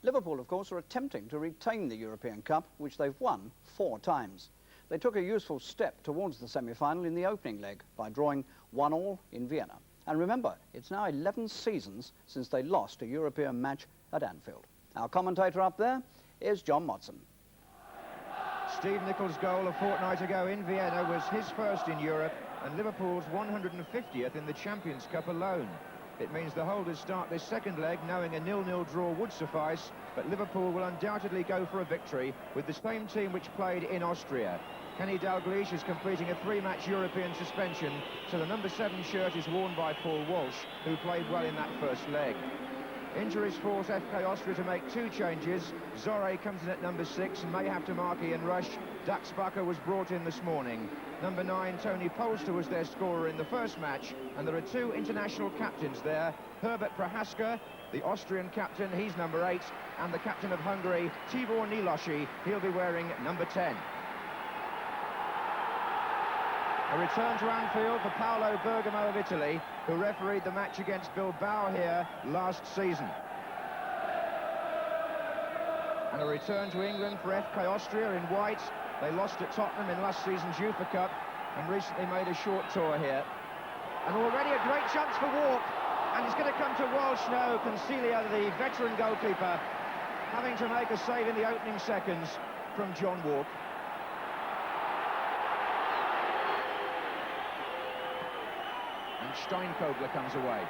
Liverpool, of course, are attempting to retain the European Cup, which they've won 4 times. They took a useful step towards the semi-final in the opening leg by drawing 1-1 in Vienna. And remember, it's now 11 seasons since they lost a European match at Anfield. Our commentator up there is John Motson. Steve Nicol' goal a fortnight ago in Vienna was his first in Europe and Liverpool's 150th in the Champions Cup alone. It means the holders start this second leg knowing a 0-0 draw would suffice, but Liverpool will undoubtedly go for a victory with the same team which played in Austria. Kenny Dalglish is completing a 3-match European suspension, so the number 7 shirt is worn by Paul Walsh, who played well in that first leg. Injuries force FK Austria to make 2 changes. Zorre comes in at number 6 and may have to mark Ian Rush. Dax Bakker was brought in this morning. Number 9, Tony Polster, was their scorer in the first match, and there are 2 international captains there. Herbert Prohaska, the Austrian captain, he's number 8, and the captain of Hungary, Tibor Nilosi, he'll be wearing number 10. A return to Anfield for Paolo Bergamo of Italy, who refereed the match against Bilbao here last season. And a return to England for FK Austria in white. They lost at Tottenham in last season's UEFA Cup and recently made a short tour here. And already a great chance for Walk, and it's going to come to Walsh now. Consiglio, the veteran goalkeeper, having to make a save in the opening seconds from John Walk. Steinkogler comes away.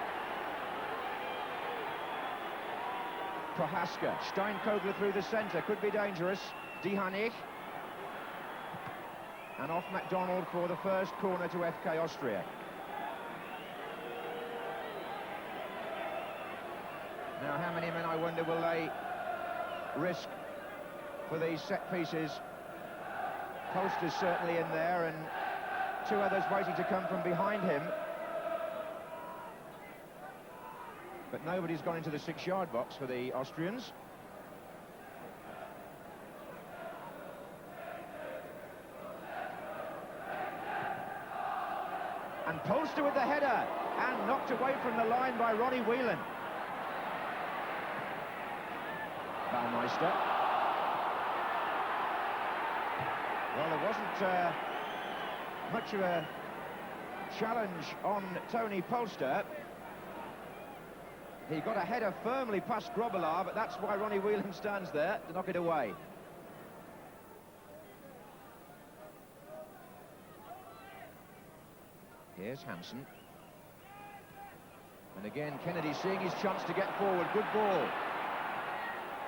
Prohaska, Steinkogler through the centre, could be dangerous. Dihanich. And off MacDonald for the first corner to FK Austria. Now, how many men, I wonder, will they risk for these set pieces? Polster's certainly in there, and 2 others waiting to come from behind him. But nobody's gone into the 6-yard box for the Austrians. And Polster with the header, and knocked away from the line by Ronnie Whelan. Baumeister. Well, there wasn't much of a challenge on Tony Polster. He got a header firmly past Grobbelaar, but that's why Ronnie Whelan stands there to knock it away. Here's Hansen. And again, Kennedy seeing his chance to get forward. Good ball.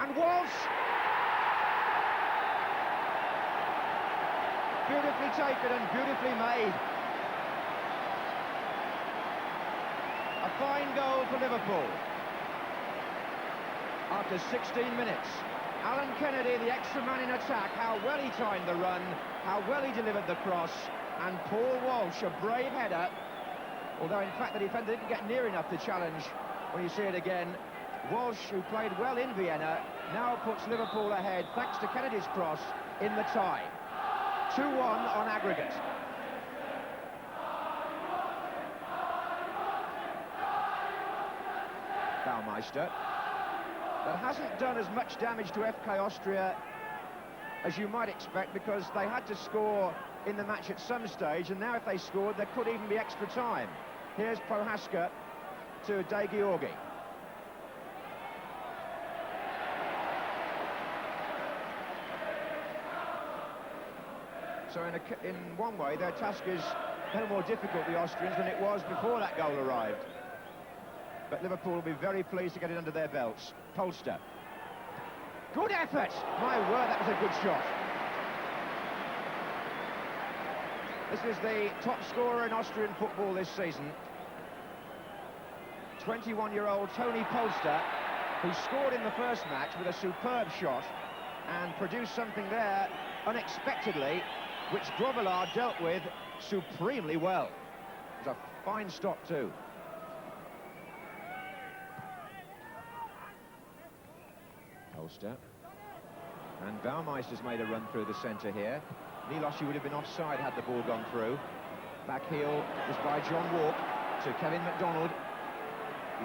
And Walsh! Beautifully taken and beautifully made. A fine goal for Liverpool. After 16 minutes, Alan Kennedy, the extra man in attack, how well he timed the run, how well he delivered the cross, and Paul Walsh, a brave header, although in fact the defender didn't get near enough to challenge when you see it again. Walsh, who played well in Vienna, now puts Liverpool ahead thanks to Kennedy's cross in the tie. 2-1 on aggregate. Baumeister. That hasn't done as much damage to FK Austria as you might expect, because they had to score in the match at some stage, and now if they scored, there could even be extra time. Here's Prohaska to De Georgi. So in one way, their task is no more difficult, the Austrians, than it was before that goal arrived. But Liverpool will be very pleased to get it under their belts. Polster. Good effort! My word, that was a good shot. This is the top scorer in Austrian football this season. 21-year-old Tony Polster, who scored in the first match with a superb shot and produced something there unexpectedly, which Grobbelaar dealt with supremely well. It was a fine stop too. Polster. And Baumeister's made a run through the centre here. Nilosi would have been offside had the ball gone through. Back heel is by John Walk to Kevin MacDonald.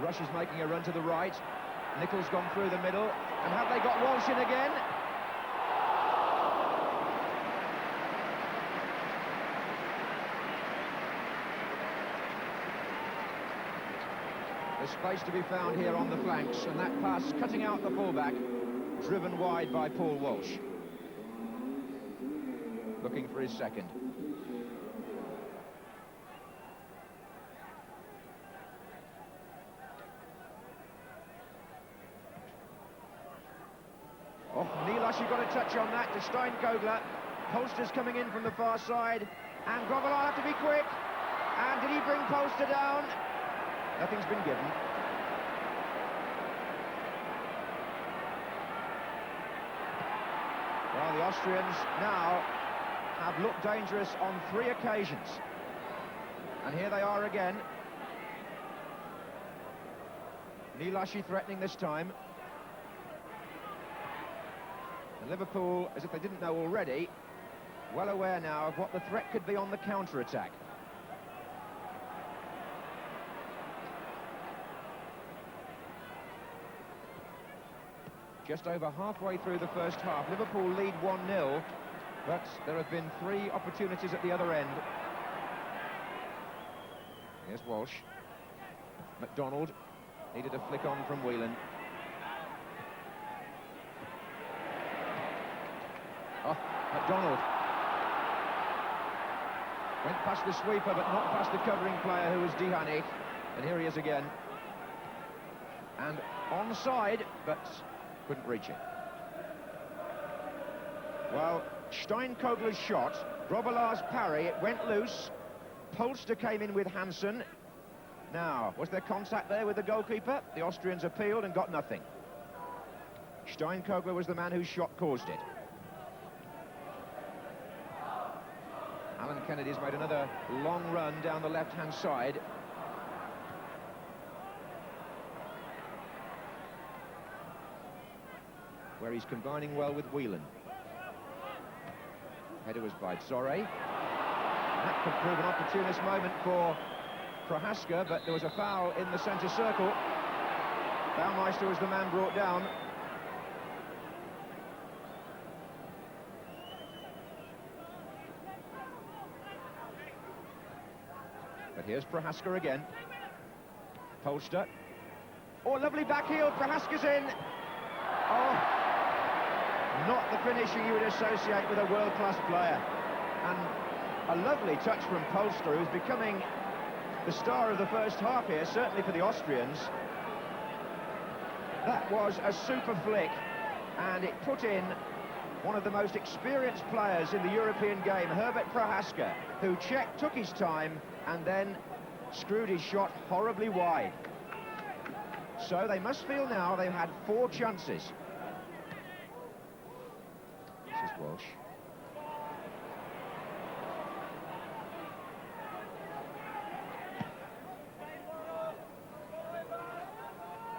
Rush is making a run to the right. Nicol's gone through the middle. And have they they've got Walsh in again. There's space to be found here on the flanks, and that pass cutting out the fullback, driven wide by Paul Walsh. Looking for his second. Oh, Nielasch got a touch on that to Steinkogler. Polster's coming in from the far side, and Grobbelaar have to be quick. And did he bring Polster down? Nothing's been given. Well, the Austrians now have looked dangerous on 3 occasions. And here they are again. Nielasch threatening this time. And Liverpool, as if they didn't know already, well aware now of what the threat could be on the counter-attack. Just over halfway through the first half, Liverpool lead 1-0, but there have been 3 opportunities at the other end. Here's Walsh. McDonald needed a flick on from Whelan. Oh, McDonald went past the sweeper, but not past the covering player, who was Dihani. And here he is again. And onside, but couldn't reach it. Well, Steinkogler's shot, Grobbelaar's parry, it went loose. Polster came in with Hansen. Now, was there contact there with the goalkeeper? The Austrians appealed and got nothing. Steinkogler was the man whose shot caused it. Alan Kennedy's made another long run down the left-hand side. Where he's combining well with Whelan. Header was by Zorre. That could prove an opportunist moment for Prohaska, but there was a foul in the centre circle. Baumeister was the man brought down. But here's Prohaska again. Polster. Oh, lovely back heel. Prohaska's in. Oh, not the finishing you would associate with a world-class player. And a lovely touch from Polster, who's becoming the star of the first half here, certainly for the Austrians. That was a super flick, and it put in one of the most experienced players in the European game, Herbert Prohaska, who checked, took his time, and then screwed his shot horribly wide. So they must feel now they've had 4 chances. This is Walsh.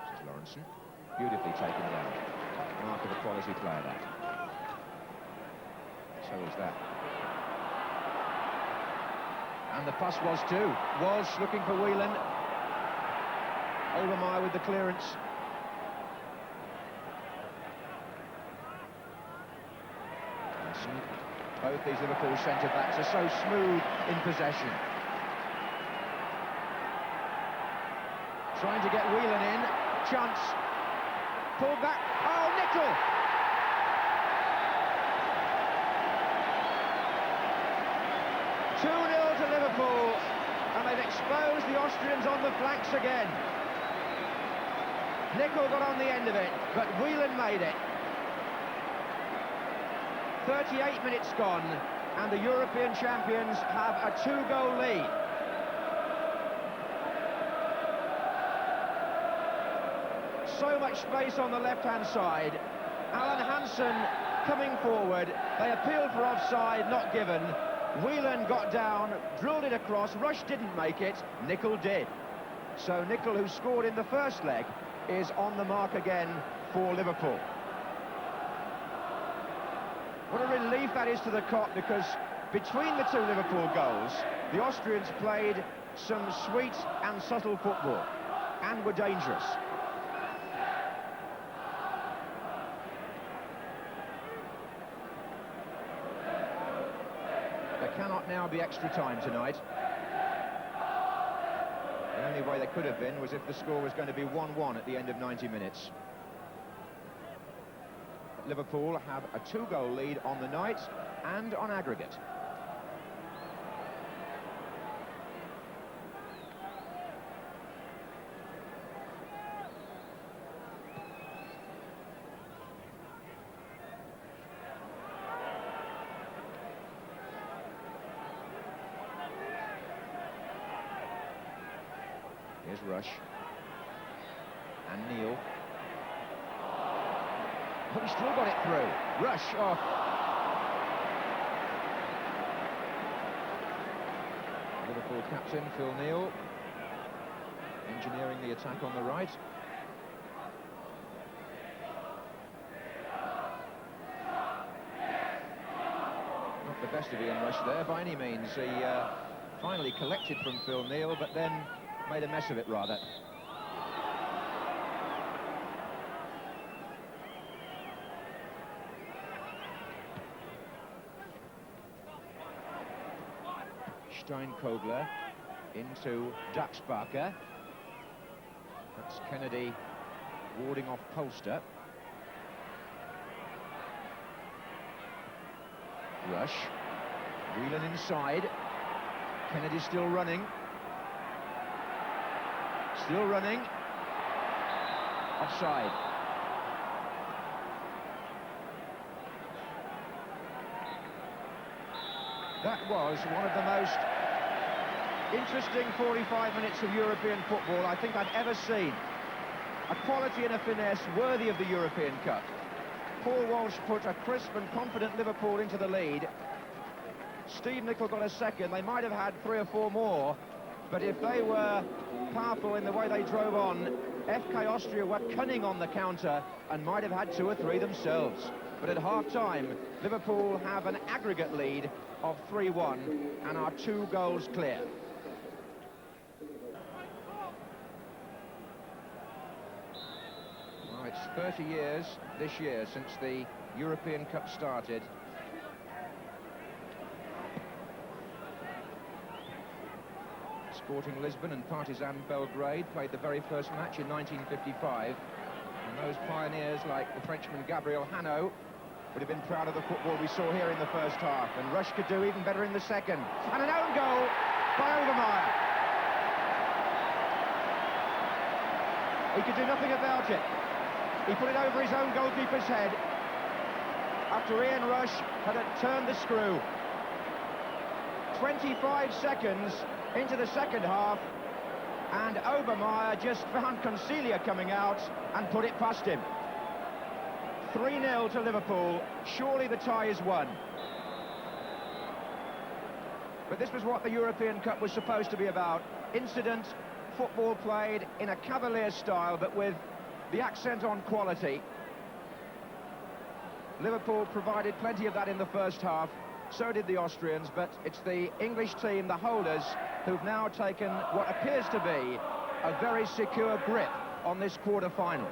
This is Lawrenson. Beautifully taken down. Mark of a quality player, that. So is that. And the pass was too. Walsh looking for Whelan. Overmyer with the clearance. Both these Liverpool centre-backs are so smooth in possession. Trying to get Whelan in. Chance. Pulled back. Oh, Nicol! To Liverpool, and they've exposed the Austrians on the flanks again. Nicol got on the end of it, but Whelan made it. 38 minutes gone, and the European champions have a 2-goal lead. So much space on the left-hand side. Alan Hansen coming forward. They appealed for offside, not given. Whelan got down, drilled it across. Rush didn't make it, Nicol did. So Nicol, who scored in the first leg, is on the mark again for Liverpool. What a relief that is to the Kop, because between the 2 Liverpool goals, the Austrians played some sweet and subtle football and were dangerous. cannot now be extra time tonight. The only way they could have been was if the score was going to be 1-1 at the end of 90 minutes. But Liverpool have a 2-goal lead on the night and on aggregate. Here's Rush. And Neal. Oh, he still got it through. Rush off. Liverpool captain Phil Neal engineering the attack on the right. Not the best of Ian Rush there by any means. He finally collected from Phil Neal, but then made a mess of it, rather. Steinkogler into Duxbacher. That's Kennedy warding off Polster. Rush. Whelan inside. Kennedy still running. Still running. Offside. That was one of the most interesting 45 minutes of European football I think I've ever seen. A quality and a finesse worthy of the European Cup. Paul Walsh put a crisp and confident Liverpool into the lead. Steve Nicol got a second. They might have had 3 or 4 more, but if they were powerful in the way they drove on, FK Austria were cunning on the counter and might have had 2 or 3 themselves. But at half-time, Liverpool have an aggregate lead of 3-1 and are 2 goals clear. Well, it's 30 years this year since the European Cup started. Sporting Lisbon and Partizan Belgrade played the very first match in 1955. And those pioneers, like the Frenchman Gabriel Hano, would have been proud of the football we saw here in the first half. And Rush could do even better in the second. And an own goal by Overmaier. He could do nothing about it. He put it over his own goalkeeper's head after Ian Rush had turned the screw. 25 seconds into the second half, and Overmaier just found Consilia coming out and put it past him. 3-0 to Liverpool. Surely the tie is won. But this was what the European Cup was supposed to be about. Incident, football played in a cavalier style, but with the accent on quality. Liverpool provided plenty of that in the first half. So did the Austrians, but it's the English team, the holders, who've now taken what appears to be a very secure grip on this quarter-final.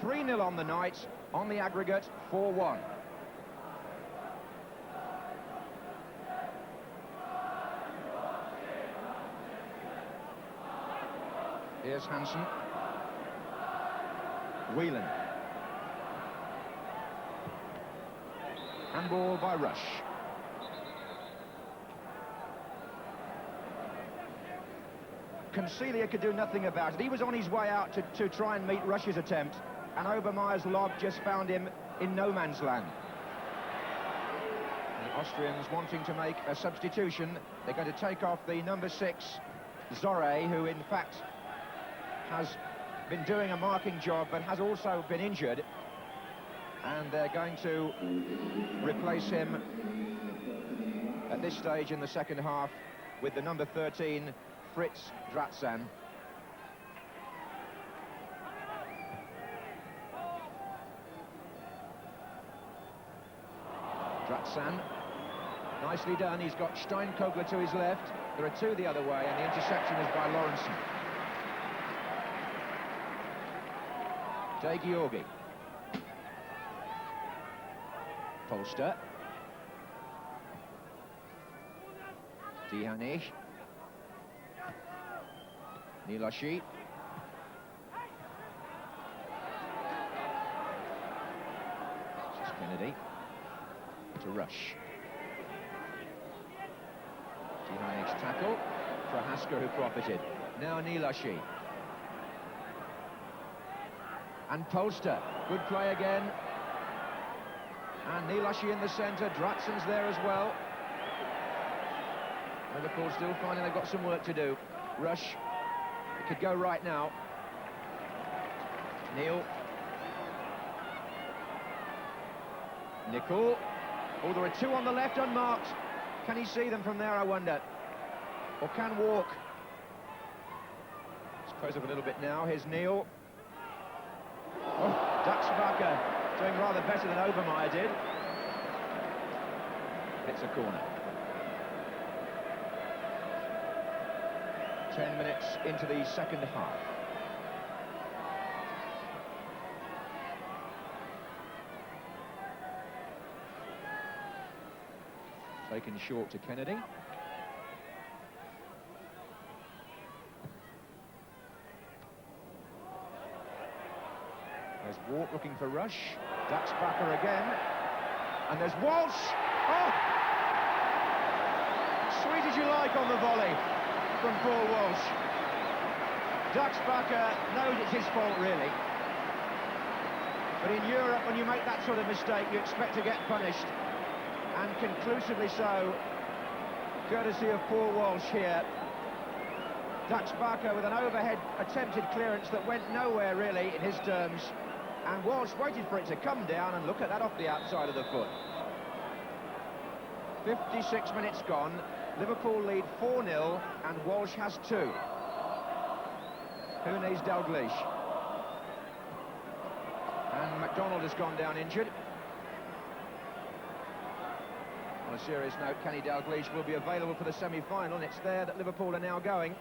(3-0) on the night, on the aggregate, 4-1. Here's Hansen. Whelan. Handball by Rush. Consilia could do nothing about it. He was on his way out to try and meet Rush's attempt, and Obermeier's lob just found him in no man's land. The Austrians wanting to make a substitution. They're going to take off the number 6, Zorre, who in fact has been doing a marking job but has also been injured, and they're going to replace him at this stage in the second half with the number 13, Fritz Dratzan. Dratzan, nicely done. He's got Steinkogler to his left. There are 2 the other way, and the interception is by Lawrenson. De Georgi. Polster. Dihanish. Nilashi. This is Kennedy. To Rush. Dihanish tackle. Prohaska who profited. Now Nilashi. And Polster. Good play again. And Nilashi in the centre. Dratsen's there as well. Liverpool still finding they've got some work to do. Rush. It could go right now. Neil. Nicol. Oh, there are two on the left unmarked. Can he see them from there, I wonder? Or can Walk? Let's close up a little bit now. Here's Neil. Oh, Duxbacher doing rather better than Obermeyer did. It's a corner. 10 minutes into the second half. Taken short to Kennedy. There's Walk looking for Rush. Duxbacher again. And there's Walsh. Oh! Sweet as you like on the volley from Paul Walsh. Duxbacher knows it's his fault, really. But in Europe, when you make that sort of mistake, you expect to get punished. And conclusively so, courtesy of Paul Walsh here. Duxbacher with an overhead attempted clearance that went nowhere, really, in his terms. And Walsh waited for it to come down, and look at that off the outside of the foot. 56 minutes gone. Liverpool lead 4-0, and Walsh has 2. Who needs Dalglish? And McDonald has gone down injured. On a serious note, Kenny Dalglish will be available for the semi-final, and it's there that Liverpool are now going.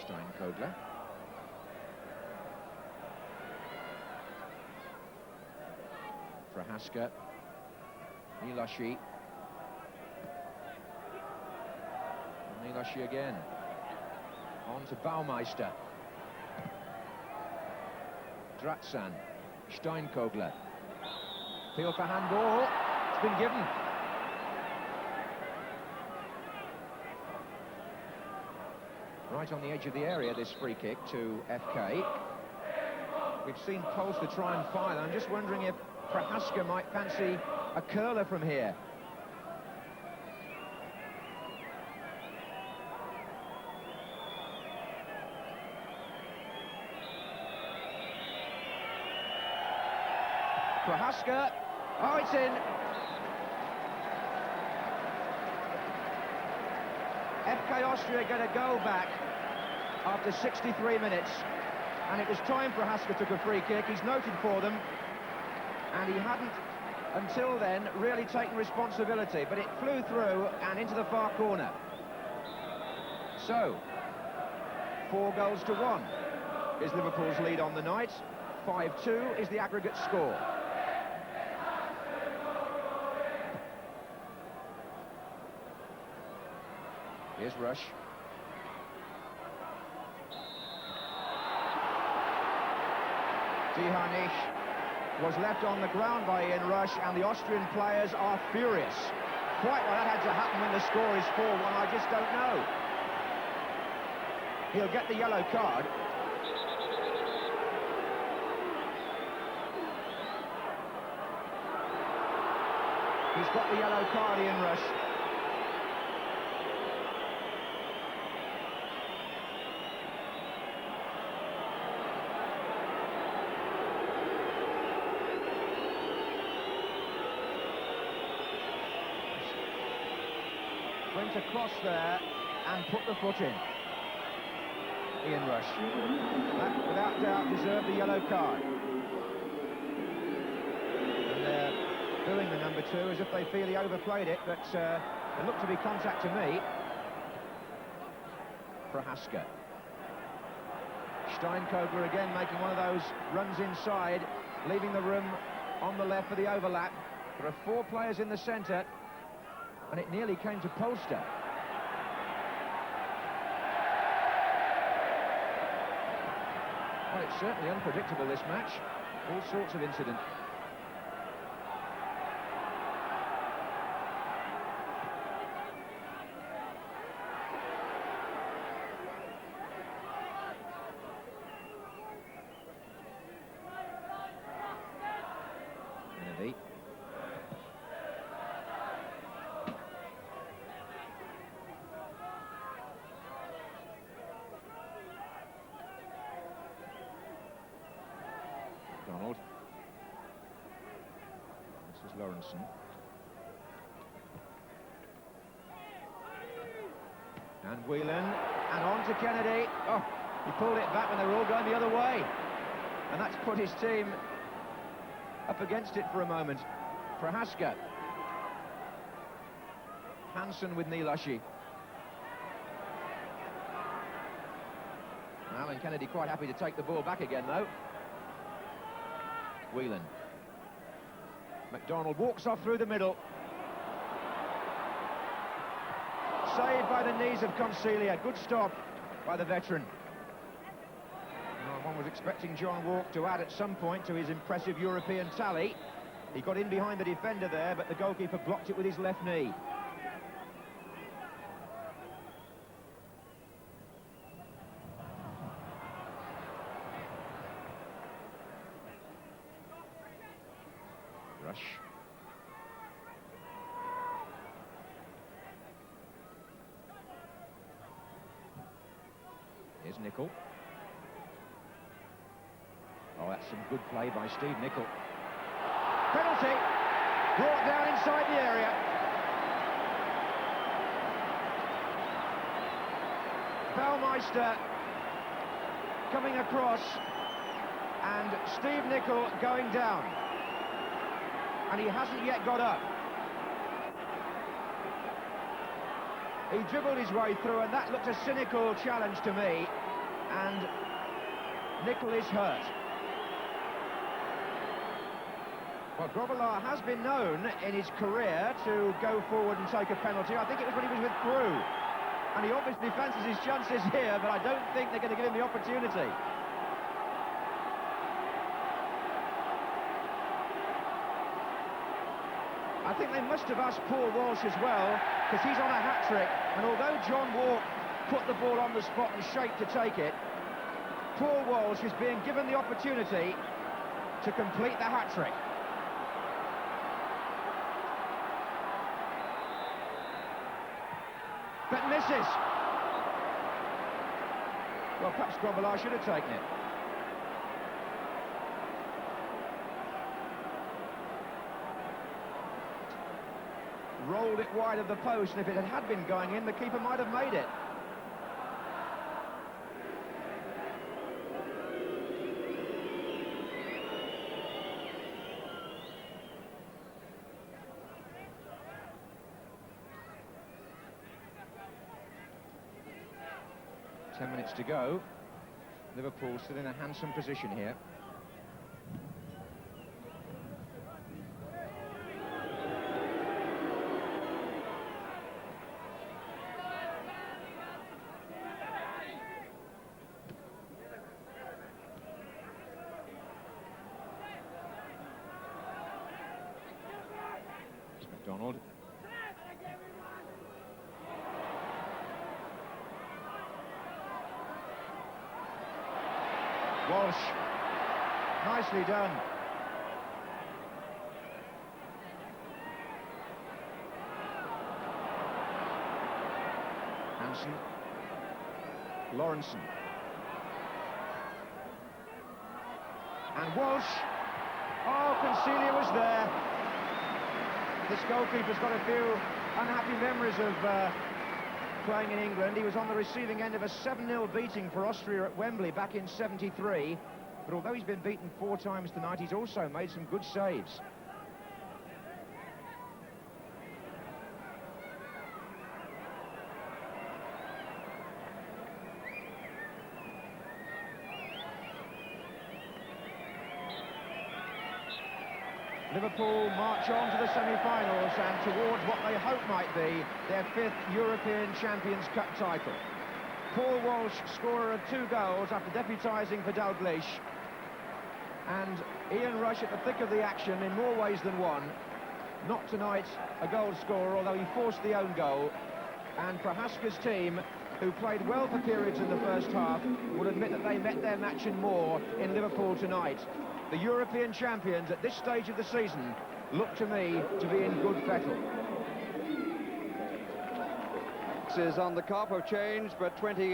Steinkogler. Prohaska. Nilashi. Nilashi again. On to Baumeister. Dratsan. Steinkogler. Appeal for handball. It's been given. Right on the edge of the area, this free kick to FK. We've seen Polster try and fire. I'm just wondering if Prohaska might fancy a curler from here. Prohaska. Oh, it's in. FK Austria get a goal back after 63 minutes, and it was time Prohaska took a free kick. He's noted for them, and he hadn't until then really taken responsibility, but it flew through and into the far corner. So 4-1 is Liverpool's lead on the night. 5-2 is the aggregate score. Here's Rush. Dihanish was left on the ground by Ian Rush, and the Austrian players are furious. Quite why that had to happen when the score is 4-1, I just don't know. He'll get the yellow card. He's got the yellow card, Ian Rush. to cross there and put the foot in. Ian Rush. That, without doubt, deserved the yellow card. And they're doing the number 2 as if they feel he overplayed it, but it looked to be contact to me. Prohaska. Steinkogler again making one of those runs inside, leaving the room on the left for the overlap. There are 4 players in the centre, and it nearly came to Polster. Well, it's certainly unpredictable, this match. All sorts of incident. Kennedy. Donald. This is Lawrenson. And Whelan, and on to Kennedy. Oh, he pulled it back when they were all going the other way. And that's put his team up against it for a moment. Prohaska. Hansen with Nilashi. Alan Kennedy quite happy to take the ball back again, though. Whelan. McDonald walks off through the middle. Saved by the knees of Consilia. Good stop by the veteran. Well, one was expecting John Walk to add at some point to his impressive European tally. He got in behind the defender there, but the goalkeeper blocked it with his left knee. Rush. Here's Nicol. Oh, that's some good play by Steve Nicol. Penalty! Brought down inside the area. Bellmeister coming across, and Steve Nicol going down. And he hasn't yet got up. He dribbled his way through, and that looked a cynical challenge to me. And Nicol is hurt. Well, Grobbelaar has been known in his career to go forward and take a penalty. I think it was when he was with Crewe. And he obviously fancies his chances here, but I don't think they're going to give him the opportunity. I think they must have asked Paul Walsh as well, because he's on a hat-trick, and although John Walk put the ball on the spot and shaped to take it, Paul Walsh is being given the opportunity to complete the hat-trick. But misses. Well, perhaps Grobbelaar should have taken it. Rolled it wide of the post, and if it had been going in, the keeper might have made it. Ten minutes to go. Liverpool still in a handsome position here. McDonald. Walsh. Nicely done. Hansen. Lawrenson. And Walsh. Oh, Consilia was there. This goalkeeper's got a few unhappy memories of playing in England. He was on the receiving end of a 7-0 beating for Austria at Wembley back in '73. But although he's been beaten 4 times tonight, he's also made some good saves. Liverpool march on to the semi-finals and towards what they hope might be their 5th European Champions Cup title. Paul Walsh, scorer of 2 goals after deputising for Dalglish. And Ian Rush at the thick of the action in more ways than one. Not tonight a goal scorer, although he forced the own goal. And Prohaska's team, who played well for periods in the first half, would admit that they met their match and more in Liverpool tonight. The European champions at this stage of the season look to me to be in good fettle. Is on the cup of change, but 20